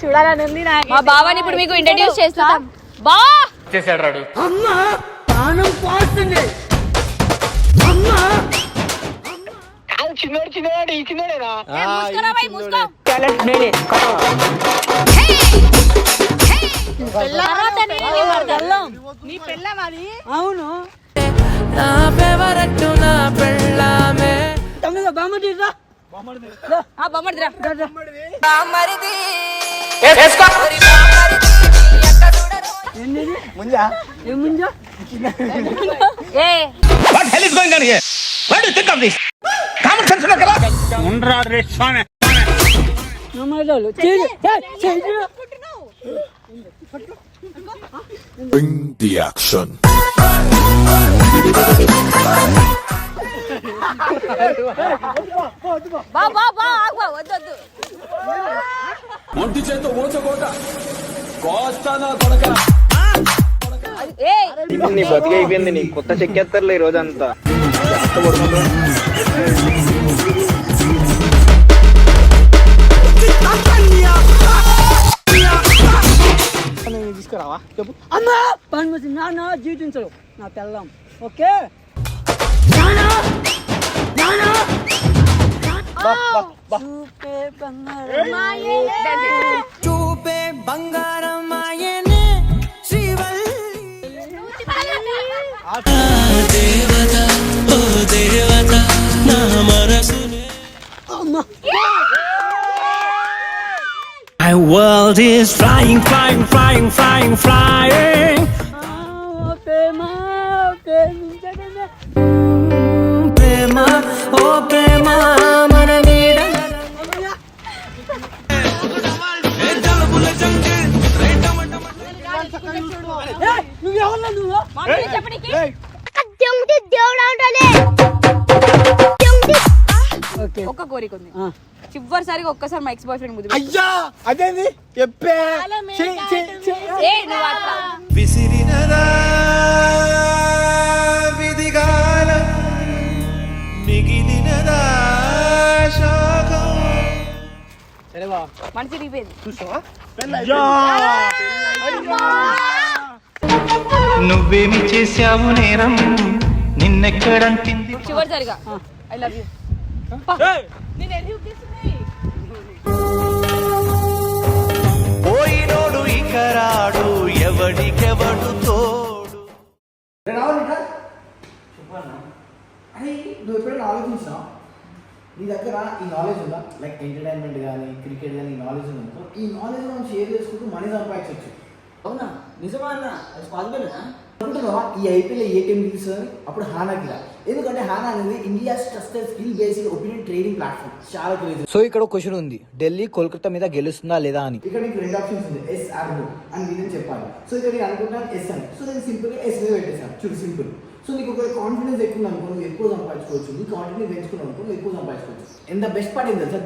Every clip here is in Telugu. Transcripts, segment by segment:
చూడాలని ఉంది నాకు. మా బావని ఇప్పుడు మీకు ఇంట్రడ్యూస్ చేస్తాం. బా చేశాడు రాడు. అమ్మా ప్రాణం పోస్తుంది. అమ్మా చిన్నోడు చిన్నవాడు ఈ చిన్నోడేనా? టాలెంట్ నేనే. నీ పెళ్ళం అది. అవును నా ఫేవరెట్ నా పెళ్ళామే. తమ్ముడు బామ్మడిరా. బొమ్మడిదిరా. బామ్మరిది ఏంది ముంజా ఏం ముంజా? ఏ what hell is going on here? What do you think of this? Common sense ఉన్నా కదా? ఉండ్రా రే స్వామి. నమ్మడాలు చేయి చేయి. Bring the action. బా బా బా ఆగు వద్దు. ఒంటి చేత ఓచకోట కోస్తానా కొడక. ఏ నీ బతికే అయిపోయింది. నీ కొత్త చెక్కేస్తారులే ఈ రోజంతా. తీసుకురావా చెప్పు. అమ్మా పని నాన్న జీవించడు నా తెల్లం. ఓకే నానా నానా చూపే బంగారం చూపే బంగారం ఆయనే శ్రీవల్లి. దేవత ఓ దేవత నా మనసునే. అమ్మా My world is flying, flying, flying, flying, flying. ప్రేమ ప్రేమించడమే. ప్రేమ ఓ ప్రేమ మన నీడ. నువ్వెవరు నువ్వు? ఓకే ఒక్క కోరిక ఉంది. చివరిసారిగా ఒక్కసారి మా ఎక్స్ బాయ్ ఫ్రెండ్ ముద్దు అయ్యా అదేంది చెప్పే. ఏ నువ్వు అట్లా విసిరినదా విధిగాలం మిగిలినదా శోకం. మనసు ఇరిగిపోయింది. నువ్వేమి చేశావు నేరం నిన్నెక్కడంటింది. చివరిసారిగా ఐ లవ్ యూ. పోయినోడు ఇక రాడు ఎవడికెవడు తోడు. నువ్వు ఎప్పుడైనా ఆలోచించినావు నీ దగ్గర ఈ నాలెడ్జ్ ఉందా? లైక్ ఎంటర్టైన్మెంట్ కానీ క్రికెట్ కానీ ఈ నాలెడ్జ్ ఉందనుకో, ఈ నాలెడ్జ్ మనం షేర్ చేసుకుంటూ మనీ సంపాదించవచ్చు. అవునా? నిజమా అన్న? అది పాసిబుల్ అనుకుంటున్నావా? ఈ ఐపీఎల్ ఏ టీం గెలుస్తుందని? అప్పుడు హానాకి రా. ఎందుకంటే హానా అనేది India trusted skill based opinion trading platform. చాలా క్రేజీ. సో ఇక్కడ క్వశ్చన్ ఉంది, ఢిల్లీ కోల్కతా మీద గెలుస్తుందా లేదా అని. ఇక్కడ నీకు రెండు ఆప్షన్స్ ఉంది, ఎస్ ఆర్ నో అని నేను చెప్పాలి. సో ఇక్కడ నేను అనుకుంటాను ఎస్ అని. సో నేను సింపుల్గా ఎస్ మీద పెట్టేసాను. చూడు సింపుల్. సో నీకు ఒక కాన్ఫిడెన్స్ ఎక్కువ అనుకో, నువ్వు ఎక్కువ సంపాదించుకోవచ్చు. నీ కాన్ఫిడెన్స్ పెంచుకున్నావు అనుకో, నువ్వు ఎక్కువ సంపాదించుకోవచ్చు. ఎంత బెస్ట్ పార్ట్ ఏంటి సార్,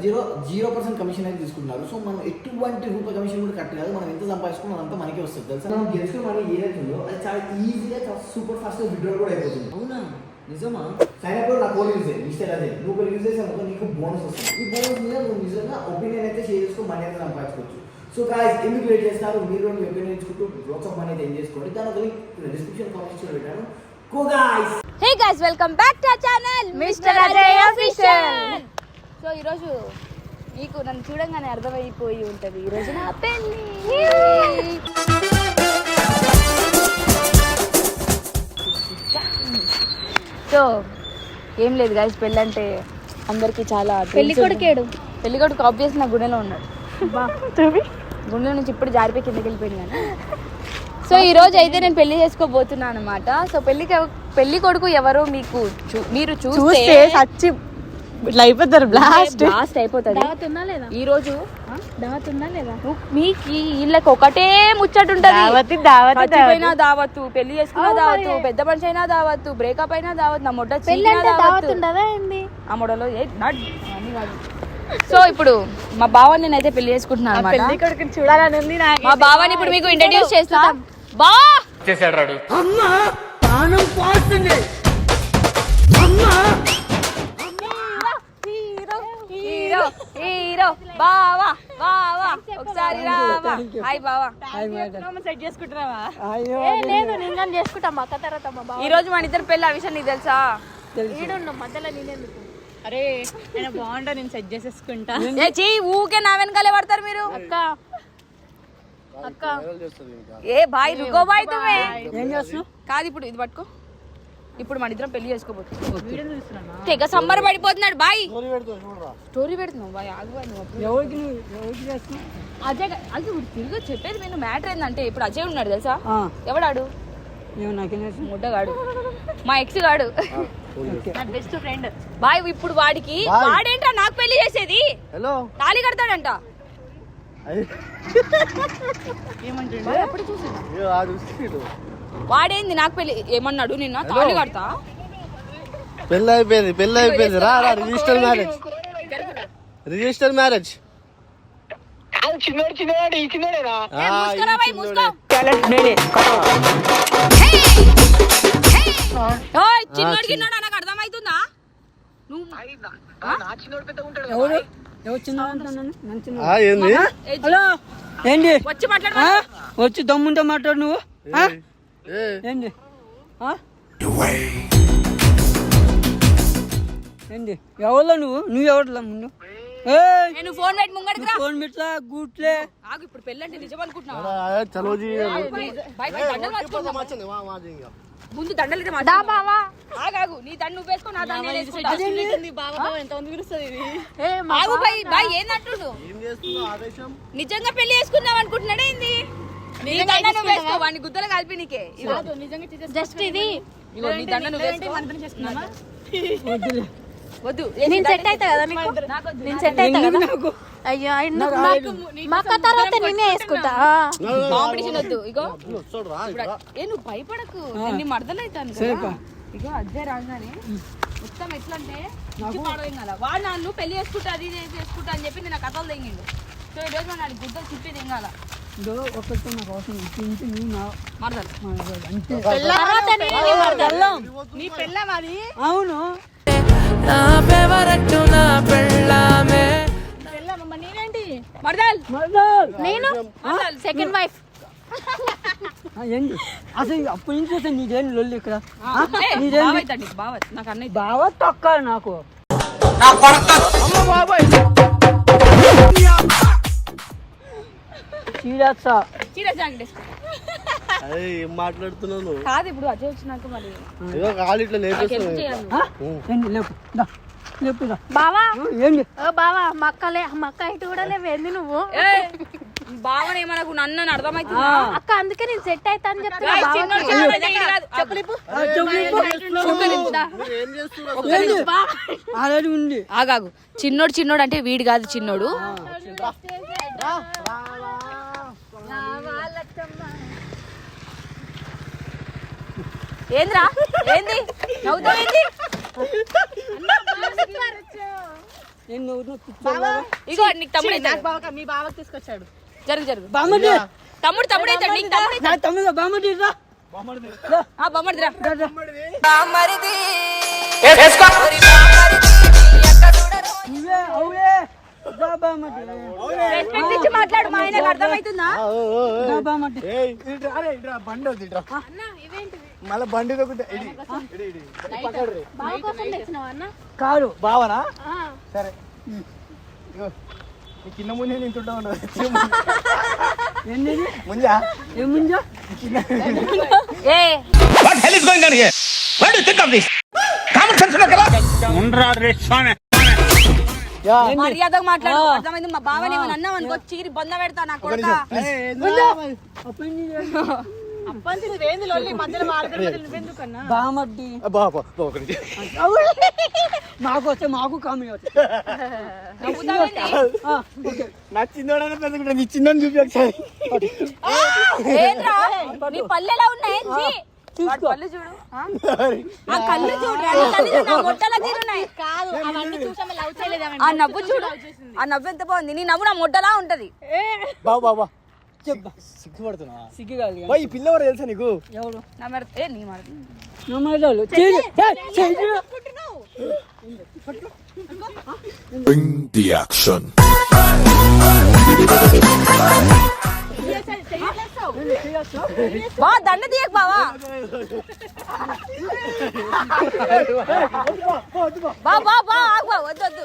0% కమిషన్ అయితే తీసుకుంటున్నారు. సో మనం ఎటువంటి రూపాయి కమిషన్ కూడా కట్ కాదు. మనం ఎంత సంపాదించుకున్నాం అంతా మనకే వస్తుంది తెలుసా. మనం గెలుచుకున్న మనీ ఏదైతే ఉందో అది చాలా ఈజీగా సూపర్ ఫాస్ట్గా విత్డ్రా కూడా అయిపోతుంది. అవునా? నిజమా? సైన్ అప్ నా కోడ్ యూజ్ చేయి. మిస్టర్ అదే నువ్వు యూజ్ చేసావు నీకు బోనస్ వస్తుంది. ఈ బోనస్ మీద నువ్వు నిజంగా ఒపీనియన్ అయితే షేర్ చేసుకో, మనీ అయితే సంపాదించుకోవచ్చు. సో గాయ్స్ ఎందుకు వెయిట్ చేస్తారు? మీరు మీ ఒపీనియన్ ఇచ్చుకుంటూ బ్లాక్స్ ఆఫ్ మనీ అయితే ఎంజాయ్ చేసుకోండి. దాని ఒక లింక్ డిస్క్రిప్షన్ కామెంట్స్లో పెట్టాను. Go guys! Hey guys, welcome back to our channel Mr. Ajay Official. So ఈరోజు మీకు నన్ను చూడంగానే అర్థమైపోయి ఉంటుంది, ఈరోజు నా పెళ్ళి. సో ఏం లేదు గైస్, పెళ్ళి అంటే అందరికి చాలా. పెళ్లి కొడుకు ఆబ్వియస్ నా గుండెలో ఉన్నాడు. గుండెలో నుంచి ఇప్పుడు జారిపోయి కిందకి వెళ్ళిపోయింది కానీ. సో ఈ రోజు అయితే నేను పెళ్లి చేసుకోబోతున్నాను అనమాట. సో పెళ్లి కొడుకు ఎవరో మీరు చూస్తే సచ్చి ఇట్లా అయిపోతారు. బ్లాస్ట్ అయిపోతుంది. ఈ రోజు మీకు వీళ్ళకి ఒకటే ముచ్చట ఉంటది. దావత్తు, పెళ్లి చేసుకున్న దావత్తు, పెద్ద మనిషి అయినా దావత్తు, బ్రేకప్ అయినా దావత్తు, నా మొట్ట ఆ మొడలో అన్ని కాదు. సో ఇప్పుడు మా బావని నేనైతే పెళ్లి చేసుకుంటున్నాను అనమాట. చూడాలని ఉంది నాకు. మా బావని ఇప్పుడు మీకు ఇంట్రడ్యూస్ చేస్తాం. బా చేశాడు రాడు. అమ్మా ప్రాణం పోస్తుంది. అమ్మా హీరో హీరో బావా బావా ఒకసారి రావా హాయ్ బావా సెట్ చేసుకుంటున్నావా? అయ్యో లేదు నేను చేసుకుంటా మా అక్క తర్వాత మా బావ. ఈ రోజు మన ఇద్దరు పెళ్ళి ఆ విషయం నీకు తెలుసా? మధ్యలో నేనేందుకు? అరే నేను బాగుంటా, నేను సెట్ చేసేసుకుంటా. ఏ చీ ఊకే నా వెనకాలే పడతారు మీరు. అక్క అక్క ఏ బాయ్ రుకో బాయ్ తుమే ఏం చేస్తున్నావు? కాదు ఇప్పుడు ఇది పట్టుకో. ఇప్పుడు మన ఇద్దరం పెళ్లి చేసుకోబోతున్నాం. తెగ సంబర పడిపోతున్నాడు బాయ్. స్టోరీ పెడుతున్నావు బాయ్ ఆగు బాయ్. నువ్వు ఎవరికి చేస్తున్నావు? అజయ్ అది తిరిగి చెప్పేది నేను మ్యాటర్ ఏంటంటే ఇప్పుడు అజయ్ ఉన్నాడు తెలుసా? ఆ, ఎవడాడు? ఏమో నాకేం చేస్తున్నావు? ముడ్డగాడు మా ఎక్స్ గాడు నా బెస్ట్ ఫ్రెండ్. బాయ్ ఇప్పుడు వాడికి వాడేంటా నాకు పెళ్లి చేసేది? హలో తాళి కడతాడంట. ఏమంటుండే? అప్పుడు చూసి వాడేంది నాకు పెళ్లి ఏమన్నాడు? నిన్న తాళి కడతా. పెళ్ళి అయిపోయింది రా రిజిస్టర్ మ్యారేజ్ ఏ, మూసుకోరా బాయ్, మూసుకో. ఓయ్, చిన్నోడు గిన్నోడు నాకు అర్థమవుతుందా? నువ్వు ఎవరు చిన్న మంచి ఏంది హలో ఏంటి వచ్చి మాట్లాడు. వచ్చి దమ్ముంటే మాట్లాడు నువ్వు. ఏంటి ఏంటి ఎవరిలో నువ్వు ఎవరిలో ముందు నేను ఫోన్ పెట్టి ముంగడికి రా. ఫోన్ మిట్లా గూట్లే ఆగు ఇప్పుడు పెళ్ళంటే నిజం అనుకుంటున్నావా? చలో జీ బాయ్ బాయ్ దండలు మార్చుకుందాం. ముందు దండలు అయితే మార్చుకుందాం. ఆగాగు నీ దండ నువ్వు వేసుకో, నా దండ నేను వేసుకుంటా. ఎంతమంది పిలుస్తుంది ఇది? ఆగు బాయ్ బాయ్ ఏందంటుడు? నిజంగా పెళ్లి చేసుకుందాం అనుకుంటున్నాడే ఏంది? నీ దండ నువ్వు వేసుకో, వాడిని గుద్దలు కలిపి నీకే. జస్ట్ ఇది ఇగో నీ దండ నువ్వు వేసుకో. వద్దు నేను సెట్ అవుతా కదా నీకు? నేను సెట్ అవుతా కదా? అయ్యో మా అక్క తర్వాత నేనే వేసుకుంటా. కాంపిటీషన్ వద్దు. ఇగో ఏ నువ్వు భయపడకు, నీ మర్దలైతాను కదా. ఇగో అదే రాగానే మొత్తం ఎట్లా అంటే పాడైంది కదా. వాడు నన్ను పెళ్లి చేసుకుంటా అది చేసుకుంటా అని చెప్పి నేను కథలు తెంగిండు. సో ఈ రోజు మనం గుద్దలు తిప్పి తెంగాల. ఒకరితో నాకు అవసరం ఇంటి నువ్వు నా మరదలు అంతే నీ పెళ్ళం అది. అవును నేనేంటి మరదల్ నేను సెకండ్ వైఫ్. ఏంటి అసలు అప్పటి నుంచి అసలు నీదేం లొల్లి ఇక్కడ బావ నాకు అన్నయ్య బాగా తొక్కాలి నాకు చీడేస్తా ఏం మాట్లాడుతున్నాను కాదు ఇప్పుడు అజయ్ వచ్చినాక మరి ఏదో కాలు ఇట్లా లేపేస్తున్నాను ఏంటి లేపు దా లేపు దా బావా ఏంటి బావా మా అక్క ఇటు కూడా లేవేంది నువ్వు? బావనేమనకు నన్ను అర్థమైతుందా? అక్క అందుకే నేను సెట్ అవుతా అని చెప్తున్నా. ఆల్రెడీ ఉంది ఆగాగు. చిన్నోడు అంటే వీడు కాదు చిన్నోడు. ఏంద్రా ఏంది నవ్వుతావేంది? ఇగో నీకు తమ్ముడు మీ బావకి తీసుకొచ్చాడు. జరుగు బామ్మడి తమ్ముడు అవుతాడు నీకు తమ్ముడు. నా తమ్ముడు బామ్మడి రా బొమ్మడిదిరా. నువ్వే అవువే దా బామ్మడి రెస్పెక్ట్ ఇచ్చి మాట్లాడు. మా ఆయనకు అర్థమవుతుందా? దా బామ్మడి మళ్ళీ బండి బావ కోసం తెచ్చినావా అన్న? కాదు బావనా సరే కింద ముందే నింటుంటా ఉండదు ఏంటి ముంజా ఏముందా ఏ What hell is going on here? What do you think of this? Common sense ఉన్నదా? మర్యాదగా మాట్లాడు. అర్థమైంది? మా బావని ఏమైనా అన్నావు అనుకో చీరి బొంద పెడతా నా కొడుక. అప్పంతి నువ్వేంది లొల్లి మధ్యలో మాట్లాడుతుంది నువ్వెందుకన్నా? బామడ్డి మాకు వస్తే మాకు కామెడీ నా చిన్నోడైనా పెద్దగా నీ చిన్న చూపి ఒకసారి ఏంద్రా నీ పళ్ళు ఎలా ఉన్నాయి? వాడి పళ్ళు చూడు. ఆ కళ్ళు చూడు. నా మొట్టలా తీరున్నాయి. కాదు అవన్నీ చూసాము లవ్ చేయలేదా? ఆ నవ్వు చూడు. ఆ నవ్వు ఎంత బాగుంది. నీ నవ్వు నా మొట్టలా ఉంటది. బాబా చెప్పు. సిగ్గుపడుతున్నా సిగ్గు కాదు కానీ. బాయ్ ఈ పిల్ల ఎవరు తెలుసా నీకు? ఎవరు నా మరి నీ మరి నా మరదలు చెయ్యి. Bring the action. బా దండ తీయకు బావా బా బా బా ఆగు బా వద్దు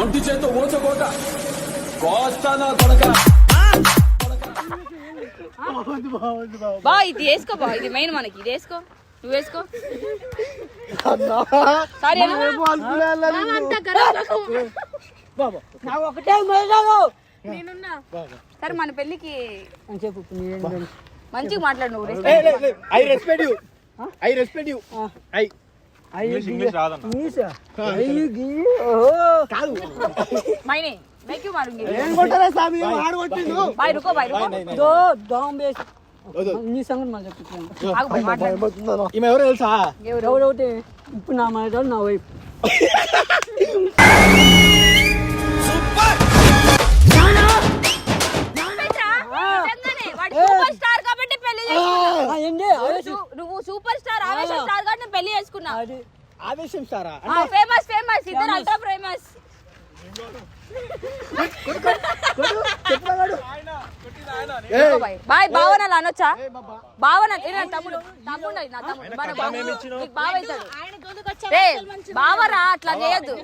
ఒంటి చేత ఓచకోట కోస్తానా కొడక బా ఇది వేసుకో బా ఇది మెయిన్ మనకి ఇది వేసుకో నువ్వు వేసుకో సారీ నాకు ఒకటే మరదలు సరే మన పెళ్ళికి అని చెప్పు. నీవేం మంచిగా మాట్లాడు నువ్వు I respect you I respect you I కాదు మైనే मैं क्यों मारूंगी ఏం కొట్టరా సామి ఆడు కొట్టిండు भाई रुको దో దోం వేసి నీ సంగతి మళ్ళీ చెప్తున్నాను. आगो भाई माట్లాడు ఈమె ఎవరు తెలుసా? ఎవరొకటి ఇప్పుడు నా మరదలు నా వైపు. సూపర్ స్టార్ కాబట్టి పెళ్లి చేసుకున్నా ఏంటి నువ్వు సూపర్ స్టార్ ఆవేశ స్టార్ కాబట్టి పెళ్లి చేసుకున్నా అది ఆవేశం సారా? ఫేమస్ ఫేమస్ ఇద్దరు అల్ట్రా ఫేమస్ బాయ్ భావనలు అనొచ్చా భావన తమ్ముడు తమ్ముడు నా తమ్ముడు బావ అవుతాడు బావరా అట్లా చేయొద్దు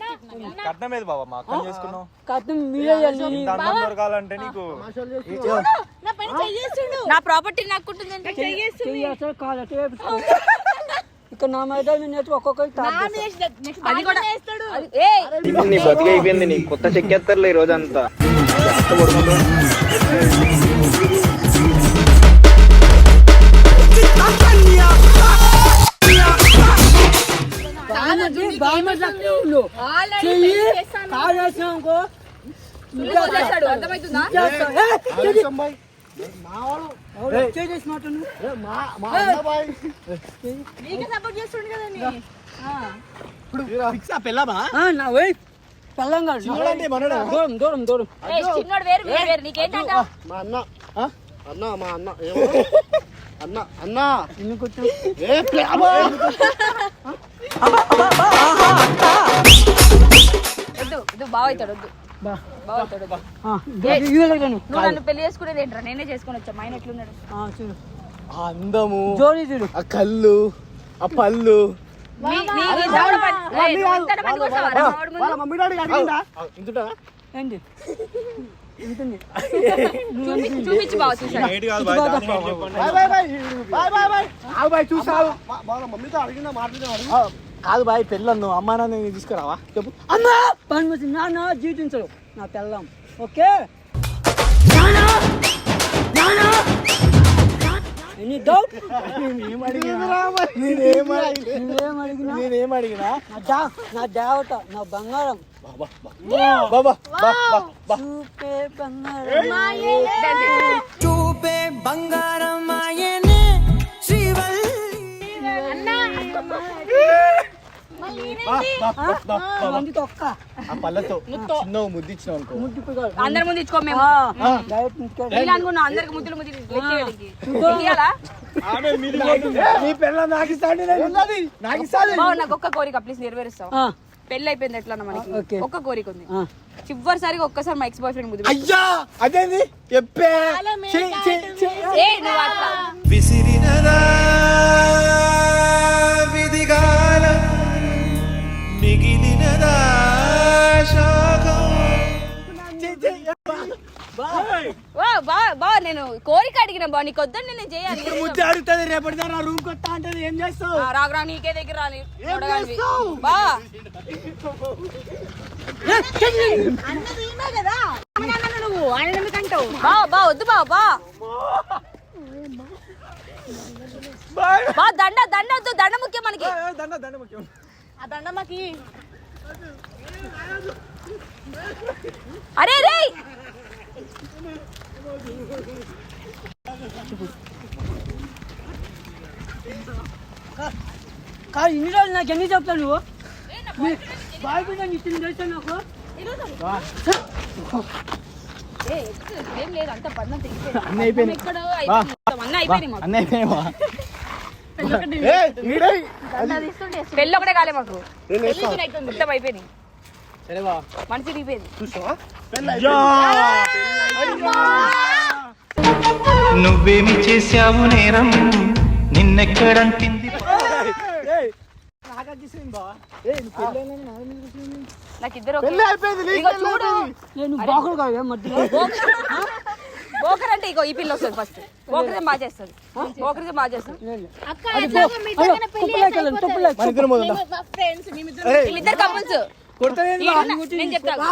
కట్నం ఏది బాబా మా అక్కని చేసుకున్నావు కథం మీరే దొరకాలంటే నీకు నా ప్రాపర్టీ నాకుంటుంది అసలు కాదు అటే ఇక్కడ నా మరదలు నేర్చు ఒక్కొక్కరికి అది కూడా నీ బతికి అయిపోయింది నీ కొత్త చెక్కేస్తారులే ఈ రోజంతా అర్థమవుతుందా నా వైఫ్ పెళ్ళంగా దూరం దూరం దూరం చిన్నోడు వేరు మీరు వేరు నీకేంటంట వద్దు బావ అవుతాడు వద్దు బావ అవుతాడు నువ్వు నన్ను పెళ్లి చేసుకునేది ఏంట్రా నేనే చేసుకుని వచ్చా మైన ఎట్లున్నాడు చూడు ఆ అందము జోడి చూడు ఆ కళ్ళు ఆ పళ్ళు ఏంటి చూపించి బావ చూసాను కాదు బాయ్ పెళ్ళన్ను అమ్మా నాన్న తీసుకురావా చెప్పు అమ్మా పని వచ్చి నాన్న జీవించడు నా పెళ్ళాం ఓకే ఎనీ డౌట్ నేనేం అడిగినా నా దేవత నా బంగారం బాబా చూపే బంగారం చూపే బంగారం ఆయనే శ్రీవల్లి మంది తొక్క ఆ పళ్ళతో చిన్న ముద్దిచ్చినావు అనుకో అందరి ముందు ఇచ్చుకో మేము అనుకున్నాం అందరికి ముద్దులు నీ పిల్ల నాకు నాకు ఒక్క కోరిక ప్లీజ్ నెరవేరుస్తావు పెళ్లి అయిపోయింది ఎట్లా మనకి ఒక్క కోరిక ఉంది చివరిసారిగా ఒక్కసారి మా ఎక్స్ బాయ్ ఫ్రెండ్ ముద్దు అయ్యా అదేంది చెప్పే నువ్వు అట్లా విసిరినదా విధిగాలం మిగిలినదా శాఖం బా నేను కోరిక అడిగిన బా నీకు వద్దని నేను చేయాలి ముద్దు అడుగుతుంది రేపటి నా రూమ్ కొత్త అంటే ఏం చేస్తావు రాగరా నీకే దగ్గర రాని బా నువ్వు ఆయన ఎందుకంటావు బా వద్దు బా దండ దండ వద్దు దండ ముఖ్యం మనకి దండ ముఖ్యం ఆ దండ మాకి అరే రే కాదు ఇన్ని రోజులు నాకు ఎన్ని చెప్తాను నువ్వు బాయ్ బిడ్డ ఇచ్చింది తెలుసా నాకు ఏం లేదు అంత పన్ను అన్నీ అయిపోయినాయి. ఎక్కడో అయిపోయింది మొత్తం. అన్నీ అయిపోయినాయి మాకు. అన్నీ అయిపోయావా? పెళ్ళి ఒకటే కాలే మాకు మొత్తం అయిపోయినాయి. సరే బా మనసు తిరిగిపోయింది. చూసావా? నువ్వేమి చేశావు నేరం నిన్నెక్కడంటింది నాకు ఇద్దరు బోకర్ అంటే ఇగో ఈ పిల్ల వస్తుంది ఫస్ట్. బోకరే బాగా చేస్తుంది. బోకరే బాగా చేస్తుంది. వీళ్ళిద్దరు కపుల్స్. నేను చెప్తాను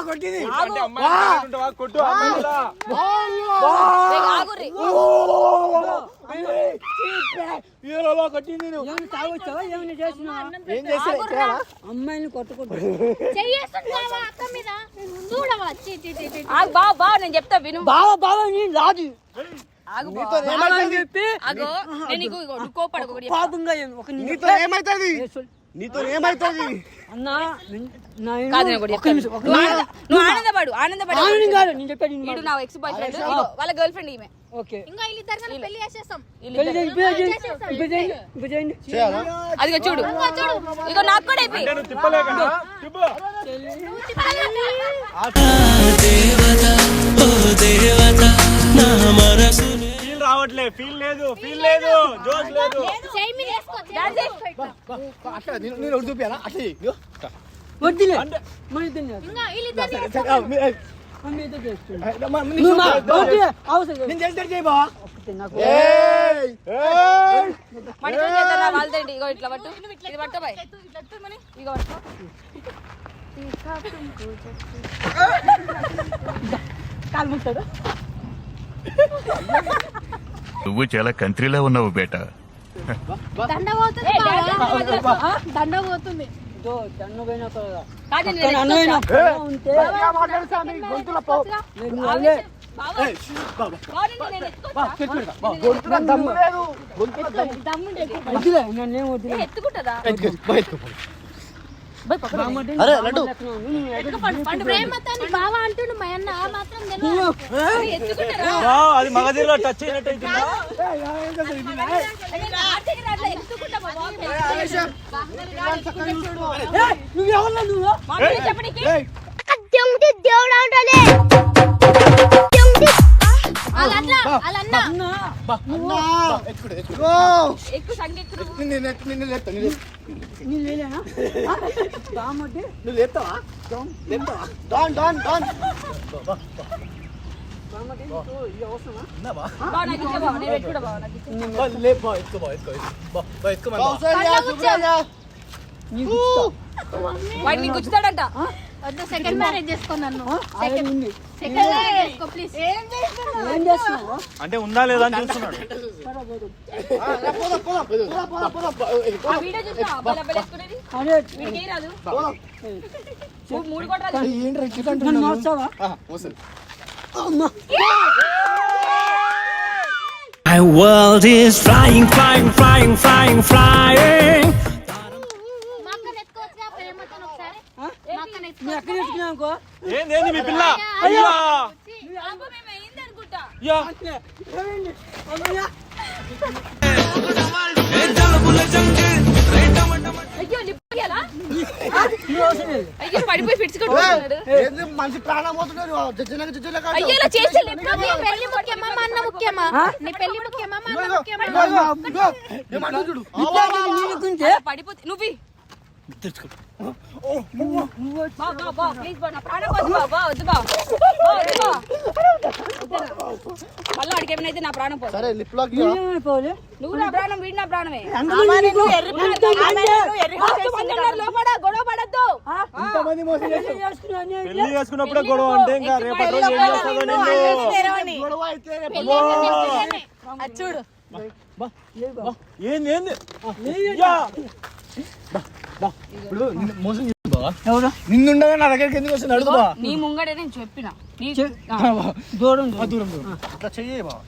అమ్మాయిని కొట్టుకుంటా బావ నేను చెప్తా విను. బావ బావ నేను రాదు చెప్పి అగో నేను నువ్వు కోపడకు పాపంగా నీతో ఏమైతుంది? నీతో ఏమైతుంది? అన్నా కాదు నువ్వు ఆనందపడు. ఆనందపడు. నేను చెప్పాను వీడు నా ఎక్స్ బాయ్ ఫ్రెండ్. వాళ్ళ గర్ల్ ఫ్రెండ్ ఈమె. ఓకే అదిగో చూడు. ఇగో నాకు కూడా అయిపోయి రావట్లే. ఫీల్ లేదు జోష్ లేదు. అట్లా నేను చూపియాలా? అట్లా వద్దులే నేను చేస్తాడు చేయి బావా. వాళ్ళదండి. ఇగో ఇట్లా పట్టు. ఇది పట్టు బాయ్. ఇగో పట్టు. నువ్వు చాలా కంట్రీలో ఉన్నావు బేటా. దండ పోతుంది. ఎత్తుకుంటుందా? బావా అంటుండు మా అన్న మాత్రం అది మగధీరలో టచ్ అయినట్టు అవుతుందా? నువ్వెవరు నువ్వు వాడిని గుచ్చుతాడంట. సెకండ్ మ్యారేజ్ చేసుకున్నాను. అంటే ఉందా లేదా అని చూస్తున్నాడు. వీడియో చూసినా వీడికి రాదు. మూడు My world is flying, flying, flying, flying, flying. ఏంది మీ పిల్ల? అయ్యో పడిపోయి ఫిట్స్ కొట్టుకుంటున్నాడు. మనిషి ప్రాణం పోతున్నాడు. అయ్యో ఇలా చేస్తే పెళ్లి ముఖ్యమా మా అన్న ముఖ్యమా? నీ పెళ్లి ముఖ్యమా మా అన్న ముఖ్యమా? పడిపోతే నువ్వు మళ్ళీ అడిగి ఏమైనా నా ప్రాణం పోదు. నువ్వు నా ప్రాణం వీడి నా ప్రాణమే. లోపల గొడవ పడద్దు. పెళ్లి చేసుకున్నప్పుడే గొడవ అంటే ఇంకా రేపటి రోజు ఏం చేస్తావు? చూడు ఏంది నిన్నుండగా నా దగ్గరికి ఎందుకు వస్తుంది అడుగుతా. నీ ముంగడే నేను చెప్పిన దూరం అట్లా చెయ్యి బావ.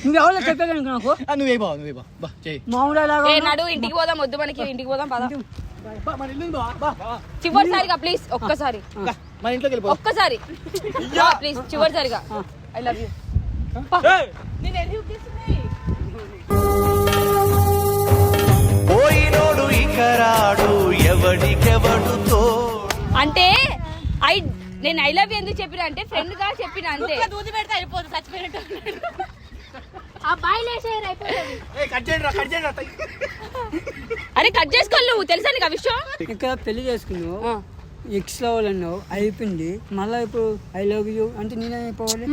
నువ్వెవరో చెప్పాను నాకు. నువ్వే బావ నువ్వే బా చెయ్యి. మామూలు నడు ఇంటికి పోదాం. వద్దు మనకి ఇంటికి పోదాం పద. చివరిసారిగా ప్లీజ్ ఒక్కసారి మన ఇంట్లోకి వెళ్ళిపో. ఒక్కసారి ప్లీజ్ చివరిసారిగా ఐ లవ్ యూ. పోయినోడు ఇకరాడు ఎవడికెవడుతో అంటే నేను ఐ లవ్ యూ ఎందుకు చెప్పిన అంటే ఫ్రెండ్ గా చెప్పిన అంతే. దూది పెడితే అయిపోతుంది, చచ్చిపోయినట్టు ఆ బాయిల్ వేసేయారు అయిపోతుంది. అరే కట్ చేసుకోవాలి నువ్వు, తెలుసా నీకు ఆ విషయం? ఇక్కడ పెళ్లి చేసుకున్నావు, ఎక్స్ లెవెల్ అన్నావు, అయిపోయింది. మళ్ళీ ఇప్పుడు ఐ లవ్ యూ అంటే నేనైపోవాలి.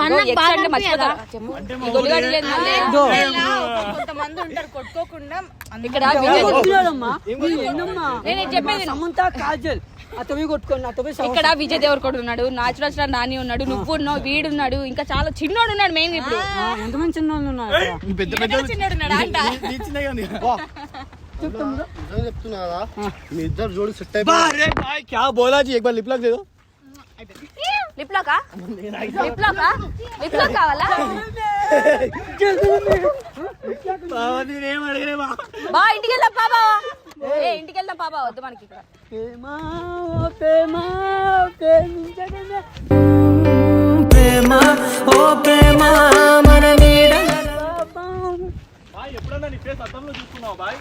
కొంతమంది ఉంటారు కొట్టుకోకుండా. ఇక్కడ నేను చెప్పేది సమంత కాజల్ అతవి కొట్టుకోండి, అతవి ఇక్కడ విజయ్ దేవరకొండ ఉన్నాడు, నాచురల్ స్టార్ నాని ఉన్నాడు, నువ్వు ఉన్నావు, వీడున్నాడు, ఇంకా చాలా చిన్నోడు ఉన్నాడు. మెయిన్ ఇప్పుడు ఎంతమంది చిన్న వాళ్ళు ఉన్నారు? చిన్నోడు ఉన్నాడు అంట. చెప్తున్నా మీ ఇద్దరు జోడి సెట్ అయిపోయి క్యా బోలా జీ एक बार लिप लॉक दे दो. లిప్ లాకా కావాలా? బా ఇంటికి వెళ్దాం పాపా, ఇంటికి వెళ్దాం పాపా, వద్దు మనకి ఇక్కడ. ప్రేమ ఓ ప్రేమ మన నీడ ఎప్పుడన్నా నీ ఫేస్ అద్దంలో చూసుకున్నావు బాయ్?